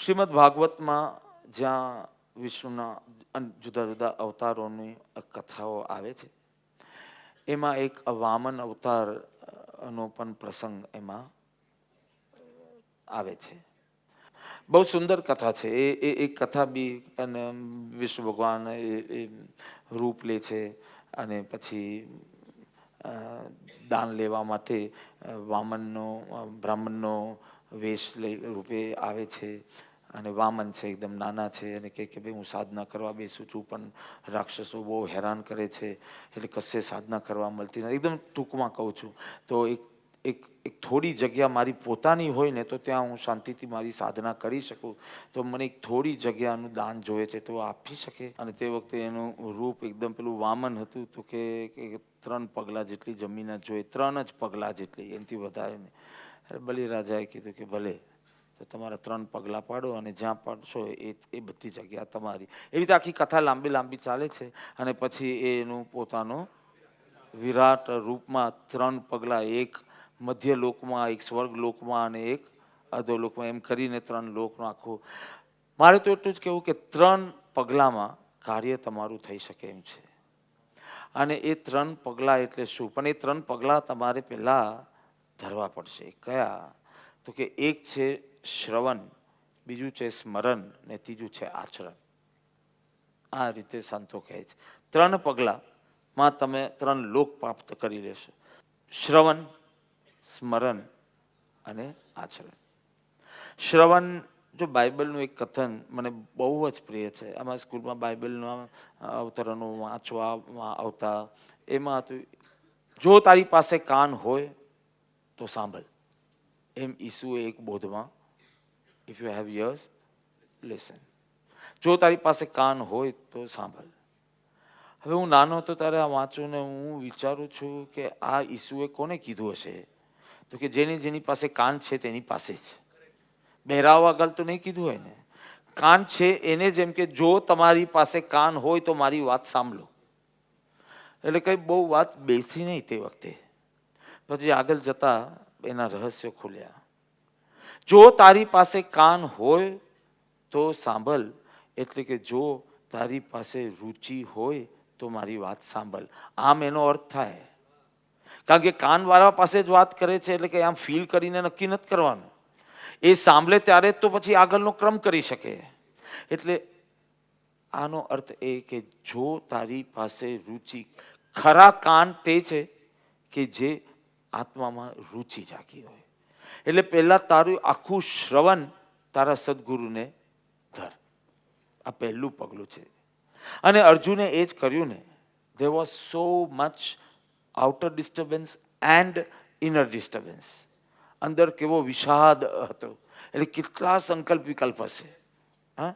શ્રીમદ ભાગવતમાં જ્યાં વિષ્ણુના જુદા જુદા અવતારોની કથાઓ આવે છે, એમાં એક વામન અવતારનો પણ પ્રસંગ એમાં આવે છે. બહુ સુંદર કથા છે. એ કથા બી અને વિષ્ણુ ભગવાન એ રૂપ લે છે અને પછી દાન લેવા માટે વામનનો બ્રાહ્મણનો વેશ રૂપે આવે છે. અને વામન છે, એકદમ નાના છે, અને કહે કે ભાઈ હું સાધના કરવા બેસું છું, પણ રાક્ષસો બહુ હેરાન કરે છે, એટલે કશે સાધના કરવા મળતી નથી. એકદમ ટૂંકમાં કહું છું તો એક થોડી જગ્યા મારી પોતાની હોય ને તો ત્યાં હું શાંતિથી મારી સાધના કરી શકું, તો મને એક થોડી જગ્યાનું દાન જોઈએ છે, તો આપી શકે. અને તે વખતે એનું રૂપ એકદમ પેલું વામન હતું, તો કે 3 પગલાં જેટલી જમીન જ જોઈએ, 3 જ પગલાં જેટલી, એનાથી વધારે નહીં. બલિરાજાએ કીધું કે ભલે, તો તમારા 3 પગલાં પાડો અને જ્યાં પાડશો એ બધી જગ્યા તમારી. એવી રીતે આખી કથા લાંબી લાંબી ચાલે છે. અને પછી એનું પોતાનું વિરાટ રૂપમાં 3 પગલાં, એક મધ્ય લોકમાં, એક સ્વર્ગ લોકમાં અને એક અધોલોકમાં, એમ કરીને 3 લોકનું આખું. મારે તો એટલું જ કહેવું કે 3 પગલામાં કાર્ય તમારું થઈ શકે એમ છે. અને એ 3 પગલાં એટલે શું? પણ એ 3 પગલાં તમારે પહેલાં ધરવા પડશે. કયા? તો કે એક છે શ્રવણ, બીજું છે સ્મરણ ને ત્રીજું છે આચરણ. આ રીતે સંતો કહે છે 3 પગલામાં તમે 3 લોક પ્રાપ્ત કરી લેશો: શ્રવણ, સ્મરણ અને આચરણ. શ્રવણ, જો બાઇબલનું એક કથન મને બહુ જ પ્રિય છે. આમાં સ્કૂલમાં બાઇબલના અવતરણો વાંચવામાં આવતા, એમાં હતું, જો તારી પાસે કાન હોય તો સાંભળ. એમ ઈસુએ એક બોધમાં, if you have ears listen. જો તારી પાસે કાન હોય તો સાંભળ. હવે હું નાનો હતો ત્યારે આ વાંચું ને હું વિચારું છું કે આ ઈસુએ કોને કીધું હશે? તો કે જેની પાસે કાન છે તેની પાસે જ. બહેરાવ આગળ તો નહીં કીધું હોય ને. કાન છે એને જેમ કે જો તમારી પાસે કાન હોય તો મારી વાત સાંભળો. એટલે કંઈ બહુ વાત બેસી નહીં તે વખતે. પછી આગળ જતા એના રહસ્યો ખુલ્યા. જો તારી પાસે કાન હોય તો સાંભળ, એટલે કે જો તારી પાસે રુચિ હોય તો મારી વાત સાંભળ. આમ એનો અર્થ થાય, કારણ કે કાનવાળા પાસે જ વાત કરે છે, એટલે કે આમ ફીલ કરીને નક્કી નથી કરવાનું. એ સાંભળે ત્યારે તો પછી આગળનો ક્રમ કરી શકે. એટલે આનો અર્થ એ કે જો તારી પાસે રુચિ, ખરા કાન તે છે કે જે આત્મામાં રુચિ જાગી હોય. એટલે પહેલા તારું આખું શ્રવણ તારા સદગુરુને ધર. આ પહેલું પગલું છે. અને અર્જુને એ જ કર્યું ને. there was so much outer disturbance and inner disturbance. અંદર કેવો વિષાદ હતો, એટલે કેટલા સંકલ્પ વિકલ્પ હશે. હા,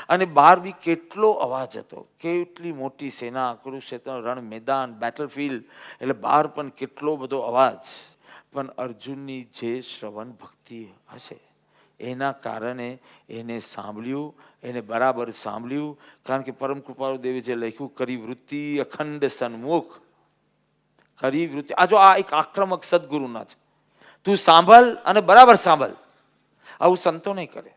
અને બહાર બી કેટલો અવાજ હતો, કેટલી મોટી સેના, કુરુક્ષેત્ર રણ મેદાન, બેટલફિલ્ડ, એટલે બહાર પણ કેટલો બધો અવાજ. પણ અર્જુનની જે શ્રવણ ભક્તિ હશે એના કારણે એને સાંભળ્યું, એને બરાબર સાંભળ્યું. કારણ કે પરમ કૃપાળુ દેવે જે લખ્યું, કરી વૃત્તિ અખંડ સન્મુખ. કરી વૃત્તિ, આ જો આ એક આક્રમક સદગુરુના છે. તું સાંભળ અને બરાબર સાંભળ. આવું સંતો નહીં કરે,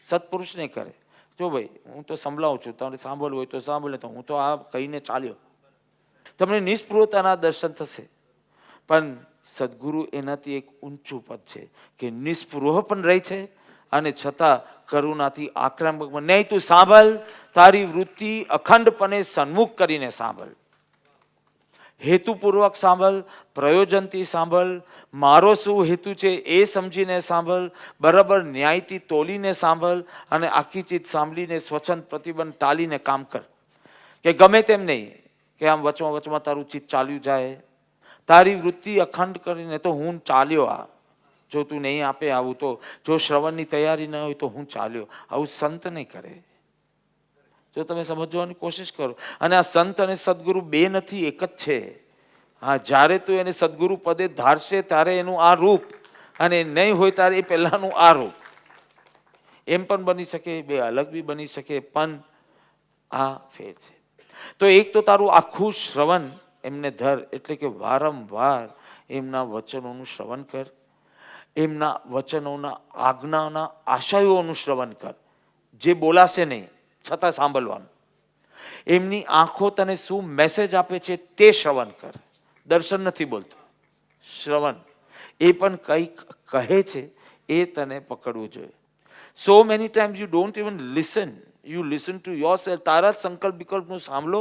સત્પુરુષ નહીં કરે. જો ભાઈ હું તો સંભળાવું છું, તમારે સાંભળવું હોય તો સાંભળે, તો હું તો આ કહીને ચાલ્યો. તમને નિષ્પૃહતાના દર્શન થશે. પણ સદગુરુ એનાથી એક ઊંચું પદ છે કે નિષ્પૃહ પણ રહે છે અને છતાં કરુણાથી આક્રમક નહીં. તું સાંભળ, તારી વૃત્તિ અખંડપણે સન્મુખ કરીને સાંભળ. હેતુપૂર્વક સાંભળ, પ્રયોજનથી સાંભળ, મારો શું હેતુ છે એ સમજીને સાંભળ, બરાબર ન્યાયથી તોલીને સાંભળ, અને આખી ચીજ સાંભળીને સ્વચ્છંદ પ્રતિબંધ ટાળીને કામ કર. કે ગમે તેમ નહીં કે આમ વચમાં તારું ચિત્ત ચાલ્યું જાય. તારી વૃત્તિ અખંડ કરીને તો હું ચાલ્યો. આ જો તું નહીં આપે આવું, તો જો શ્રવણની તૈયારી ન હોય તો હું ચાલ્યો. આવું સંત નહીં કરે. જો તમે સમજવાની કોશિશ કરો. અને આ સંત અને સદગુરુ બે નથી, એક જ છે. હા, જ્યારે તું એને સદગુરુ પદે ધારશે ત્યારે એનું આ રૂપ, અને નહીં હોય ત્યારે એ પહેલાનું આ રૂપ. એમ પણ બની શકે, બે અલગ બી બની શકે, પણ આ ફેર છે. તો એક તો તારું આખું શ્રવણ એમને ધર, એટલે કે વારંવાર એમના વચનોનું શ્રવણ કર, એમના વચનોના આજ્ઞાના આશયોનું શ્રવણ કર. જે બોલાશે નહીં છતાં સાંભળવાનું. એમની આંખો તને શું મેસેજ આપે છે તે શ્રવણ કર. દર્શન નથી બોલતો, શ્રવણ. એ પણ કંઈક કહે છે એ તને પકડવું જોઈએ. So many times you don't even listen, you listen to your self. તારા જ સંકલ્પ વિકલ્પનું સાંભળો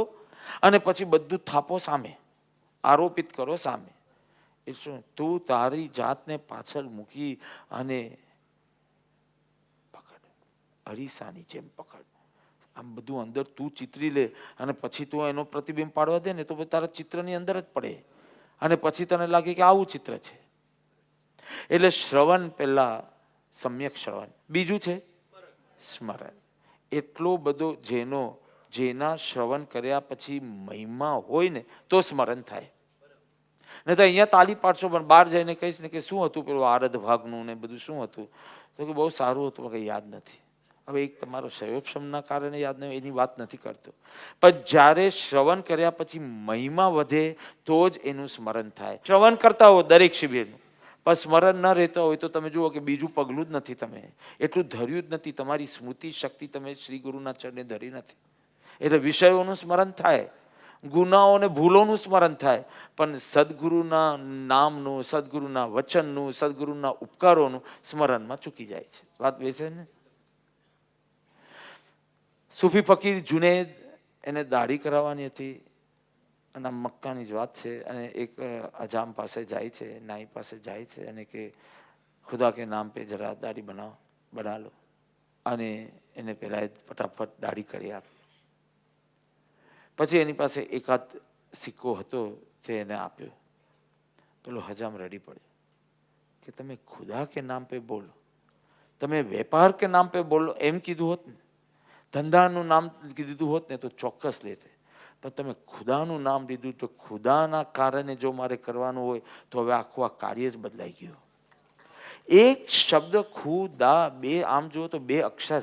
અને પછી બધું થાપો સામે, આરોપિત કરો સામે. એ શું? તું તારી જાતને પાછળ મૂકી અને પકડ, અરીસાની જેમ પકડ. આમ બધું અંદર તું ચિતરી લે અને પછી તું એનો પ્રતિબિંબ પાડવા દે ને તો તારા ચિત્રની અંદર જ પડે અને પછી તને લાગે કે આવું ચિત્ર છે. એટલે શ્રવણ પહેલા સમ્યક શ્રવણ, બીજું છે સ્મરણ. એટલો બધો જેના શ્રવણ કર્યા પછી મહિમા હોય ને તો સ્મરણ થાય. નહીં તો અહીંયા તાલી પાડશો પણ બહાર જઈને કહીશ ને કે શું હતું પેલું આરધ ભાગનું ને બધું શું હતું, તો કે બહુ સારું હતું, કંઈ યાદ નથી. હવે એક તમારો સંયોગક્ષમના કારણે યાદ નહીં, એની વાત નથી કરતો. પણ જ્યારે શ્રવણ કર્યા પછી મહિમા વધે તો જ એનું સ્મરણ થાય. શ્રવણ કરતા હો દરેક શિબિરનું, પણ સ્મરણ ન રહેતા હોય તો તમે જુઓ કે બીજું પગલું જ નથી, તમે એટલું ધર્યું જ નથી, તમારી સ્મૃતિ શક્તિ તમે શ્રી ગુરુના ચરણે ધરી નથી. એટલે વિષયોનું સ્મરણ થાય, ગુનાઓ અને ભૂલોનું સ્મરણ થાય, પણ સદગુરુના નામનું, સદગુરુના વચનનું, સદગુરુના ઉપકારોનું સ્મરણમાં ચૂકી જાય છે. વાત બેસે ને? સૂફી ફકીર જુનેદ, એને દાઢી કરાવવાની હતી અને મક્કાની જ વાત છે. અને એક અજામ પાસે જાય છે, નાઈ પાસે જાય છે અને કે ખુદા કે નામ પે જરા દાઢી બના લો. અને એને પહેલાં ફટાફટ દાઢી કરી આપી. પછી એની પાસે એકાદ સિક્કો હતો તે એને આપ્યો. પેલો હજામ રડી પડ્યો કે તમે ખુદા કે નામ પે બોલો, તમે વેપાર કે નામ પે બોલો એમ કીધું હોત ને, ધંધાનું નામ કીધું હોત ને તો ચોક્કસ લેતે, પણ તમે ખુદાનું નામ લીધું તો ખુદાના કારણે જો મારે કરવાનું હોય તો હવે આખું આ કાર્ય જ બદલાઈ ગયું. એક શબ્દ ખુદા, બે આમ જુઓ તો બે અક્ષર,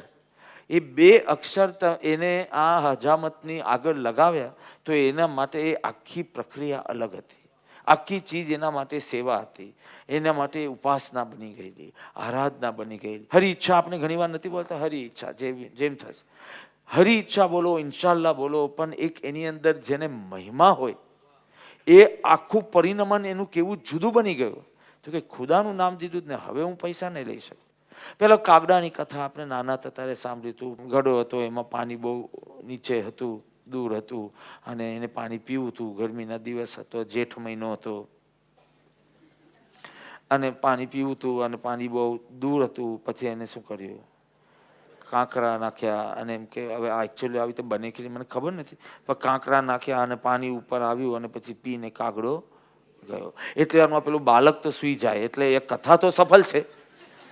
એ બે અક્ષર એને આ હજામતની આગળ લગાવ્યા તો એના માટે એ આખી પ્રક્રિયા અલગ હતી. આખી ચીજ એના માટે સેવા હતી, એના માટે ઉપાસના બની ગયેલી, આરાધના બની ગયેલી. હરી ઈચ્છા આપણે ઘણીવાર નથી બોલતા, હરી ઈચ્છા જેમ થશે, હરી ઈચ્છા બોલો, ઇન્શાલ્લાહ બોલો, પણ એક એની અંદર જેને મહિમા હોય એ આખું પરિણમન એનું કેવું જુદું બની ગયું. તો કે ખુદાનું નામ દીધું ને હવે હું પૈસા નહીં લઈ શકું. પેલા કાગડાની કથા આપણે નાના હતા ત્યારે સાંભળ્યું હતું. ગડો હતો, એમાં પાણી બહુ નીચે હતું, દૂર હતું, અને એને પાણી પીવું હતું. ગરમીના દિવસ હતો, જેઠ મહિનો હતો, અને પાણી પીવું હતું અને પાણી બહુ દૂર હતું. પછી એને શું કર્યું? કાંકરા નાખ્યા. અને એમ કે હવે આ એકચ્યુઅલી આવી તો બને કે મને ખબર નથી, પણ કાંકરા નાખ્યા અને પાણી ઉપર આવ્યું અને પછી પીને કાગડો ગયો. એટલે આમાં પેલું બાળક તો સૂઈ જાય, એટલે એ કથા તો સફળ છે.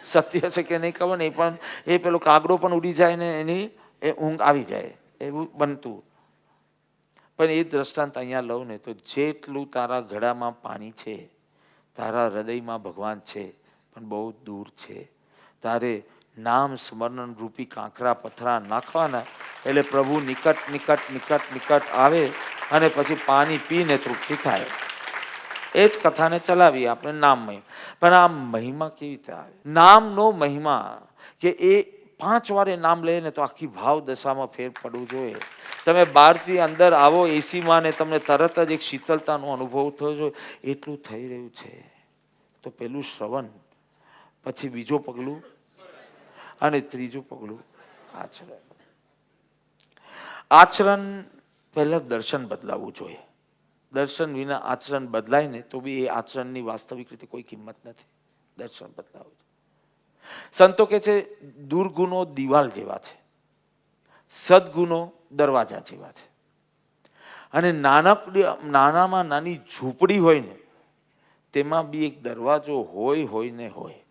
સત્ય છે કે નહીં ખબર નહીં, પણ એ પેલો કાગડો પણ ઉડી જાય ને એની એ ઊંઘ આવી જાય, એવું બનતું. પણ એ દ્રષ્ટાંત અહીંયા લઉં ને તો જેટલું તારા ગળામાં પાણી છે, તારા હૃદયમાં ભગવાન છે, પણ બહુ દૂર છે. તારે નામ સ્મરણ રૂપી કાંકરા પથરા નાખવાના, એટલે પ્રભુ નિકટ નિકટ નિકટ નિકટ આવે અને પછી પાણી પીને તૃપ્તિ થાય. એ જ કથાને ચલાવી આપણે નામમય. પણ આ મહિમા કેવી રીતે આવે? નામનો મહિમા કે એ 5 વાર એ નામ લે ને તો આખી ભાવ દશામાં ફેર પડવું જોઈએ. તમે બહારથી અંદર આવો એસીમાં ને તમને તરત જ એક શીતળતાનો અનુભવ થયો જોઈએ, એટલું થઈ રહ્યું છે. તો પેલું શ્રવણ, પછી બીજો પગલું, અને ત્રીજું પગલું આચરણ. આચરણ પહેલા દર્શન બદલાવવું જોઈએ. દર્શન વિના આચરણ બદલાય ને તો બી એ આચરણની વાસ્તવિક રીતે કોઈ કિંમત નથી. દર્શન બદલાવું. સંતો કે છે દુર્ગુણો દિવાલ જેવા છે, સદગુણો દરવાજા જેવા છે. અને નાનામાં નાની ઝૂંપડી હોય ને તેમાં બી એક દરવાજો હોય ને હોય.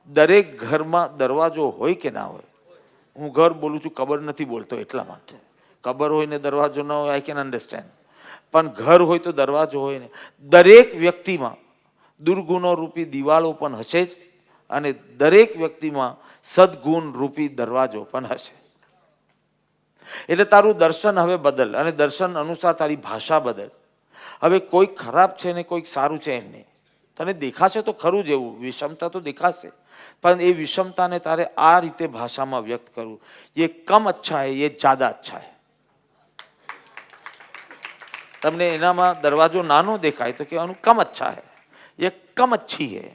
દરેક ઘરમાં દરવાજો હોય કે ના હોય? હું ઘર બોલું છું, કબર નથી બોલતો એટલા માટે. કબર હોય ને દરવાજો ન હોય, આઈ કેન અન્ડરસ્ટેન્ડ. પણ ઘર હોય તો દરવાજો હોય ને. દરેક વ્યક્તિમાં દુર્ગુણો રૂપી દિવાલો પણ હશે જ, અને દરેક વ્યક્તિમાં સદગુણ રૂપી દરવાજો પણ હશે. એટલે તારું દર્શન હવે બદલ, અને દર્શન અનુસાર તારી ભાષા બદલ. હવે કોઈક ખરાબ છે ને કોઈક સારું છે એમ નહીં. તને દેખાશે તો ખરું જ એવું, વિષમતા તો દેખાશે, પણ એ વિષમતાને તારે આ રીતે ભાષામાં વ્યક્ત કરવું, ये कम अच्छा है, ये ज्यादा अच्छा है। તમને એનામાં દરવાજો નાનો દેખાય તો કહેવાનું કમ અચ્છા હે, ये कम अच्छी है,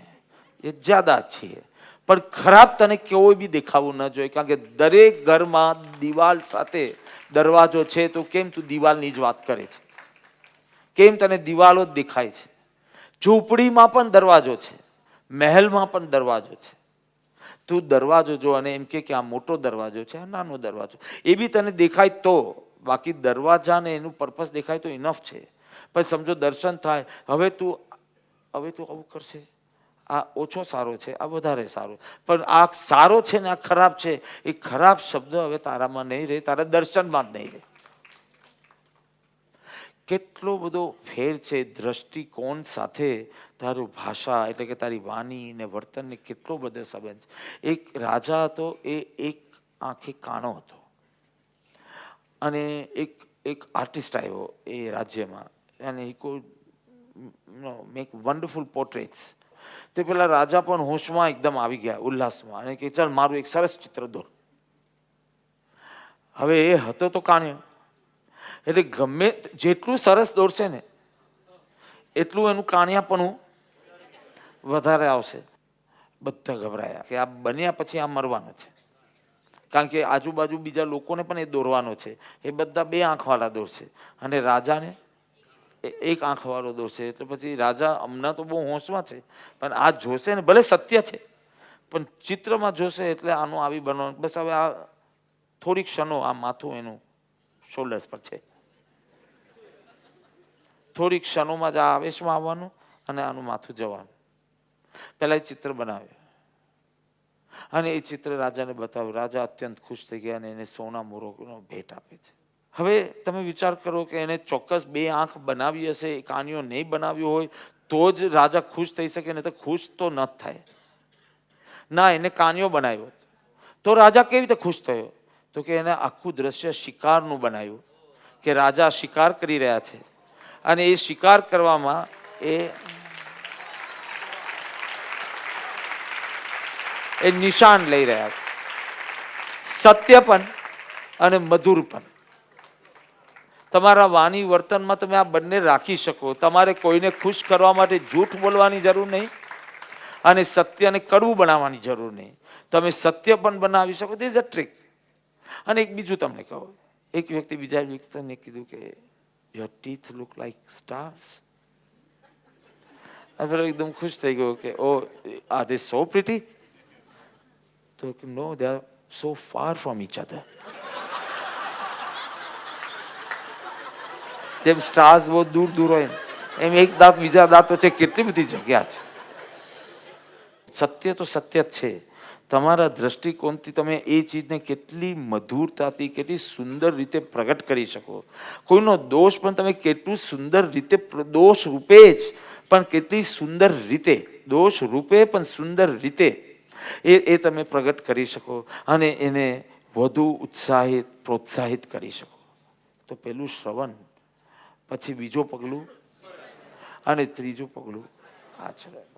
ये ज्यादा अच्छी है। પણ ખરાબ તને કેવો બી દેખાવું ન જોઈએ, કારણ કે દરેક ઘરમાં દિવાલ સાથે દરવાજો છે, તો કેમ તું દિવાલની જ વાત કરે છે? કેમ તને દિવાલો જ દેખાય છે? ઝૂંપડીમાં પણ દરવાજો છે, મહેલમાં પણ દરવાજો છે. તું દરવાજો જો અને એમ કે આ મોટો દરવાજો છે, આ નાનો દરવાજો, એ બી તને દેખાય તો, બાકી દરવાજાને એનું પર્પસ દેખાય તો ઇનફ છે. પછી સમજો દર્શન થાય, હવે તું આવું કરશે, આ ઓછો સારો છે, આ વધારે સારો, પણ આ સારો છે ને આ ખરાબ છે, એ ખરાબ શબ્દ હવે તારામાં નહીં રહે, તારા દર્શનમાં જ નહીં રહે. કેટલો બધો ફેર છે દ્રષ્ટિકોણ સાથે તારું ભાષા, એટલે કે તારી વાણી ને વર્તનને કેટલો બધો સંબંધ છે. એક રાજા હતો, એ એક આંખે કાણો હતો, અને એક આર્ટિસ્ટ આવ્યો એ રાજ્યમાં, અને he could make wonderful portraits. તે પેલા રાજા પણ હોશમાં એકદમ આવી ગયા, ઉલ્લાસમાં, અને કે ચાલ મારું એક સરસ ચિત્ર દોર. હવે એ હતો તો કાણ્યો, એટલે ગમે જેટલું સરસ દોરશે ને એટલું એનું કાણિયાપણું વધારે આવશે. બધા ગભરાયા કે આ બન્યા પછી આ મરવાનું છે, કારણ કે આજુબાજુ બીજા લોકોને પણ એ દોરવાનો છે. એ બધા 2 આંખવાળા દોરશે અને રાજાને 1 આંખવાળો દોરશે. એટલે પછી રાજા હમણાં તો બહુ હોશમાં છે, પણ આ જોશે ને, ભલે સત્ય છે પણ ચિત્રમાં જોશે, એટલે આનું આવી બનવાનું. બસ હવે આ થોડીક ક્ષણો આ માથું એનું શોલ્ડર્સ પર છે, થોડીક ક્ષણોમાં જ આ આવેશમાં આવવાનું અને આનું માથું જવાનું. પહેલા એ ચિત્ર બનાવ્યું અને એ ચિત્ર રાજાને બતાવ્યું. રાજા અત્યંત ખુશ થઈ ગયા અને એને સોના મોરનો ભેટ આપે છે. હવે તમે વિચાર કરો કે એને ચોક્કસ 2 આંખ બનાવી હશે, કાનિયો નહીં બનાવ્યો હોય તો જ રાજા ખુશ થઈ શકે, ને તો ખુશ તો ન થાય. ના, એને કાનિયો બનાવ્યો તો રાજા કેવી રીતે ખુશ થયો? તો કે એને આખું દ્રશ્ય શિકારનું બનાવ્યું, કે રાજા શિકાર કરી રહ્યા છે અને એ શિકાર કરવામાં એ નિશાન લઈ રહ્યા છે, સત્ય પણ અને મધુર પણ. તમારા વાણી વર્તનમાં તમે આ બંને રાખી શકો. તમારે કોઈને ખુશ કરવા માટે જૂઠ બોલવાની જરૂર નહીં અને સત્યને કડવું બનાવવાની જરૂર નહીં. તમે સત્ય પણ બનાવી શકો. This a trick. અને એક બીજું તમને કહું, એક વ્યક્તિ બીજા વ્યક્તિને કીધું કે your teeth look like stars. પેલો એકદમ ખુશ થઈ ગયો કે oh are they so pretty? તો no, they are so far from each other. જેમ સ્ટાર્સ બહુ દૂર દૂર હોય એમ એક દાંત બીજા દાંત વચ્ચે કેટલી બધી જગ્યા છે. સત્ય તો સત્ય જ છે. તમારા દ્રષ્ટિકોણથી તમે એ ચીજને કેટલી મધુરતાથી, કેટલી સુંદર રીતે પ્રગટ કરી શકો. કોઈનો દોષ પણ તમે કેટલું સુંદર રીતે, દોષ રૂપે જ પણ કેટલી સુંદર રીતે, દોષ રૂપે પણ સુંદર રીતે એ તમે પ્રગટ કરી શકો અને એને વધુ ઉત્સાહિત, પ્રોત્સાહિત કરી શકો. તો પેલું શ્રવણ, પછી બીજું પગલું અને ત્રીજું પગલું આચરણ.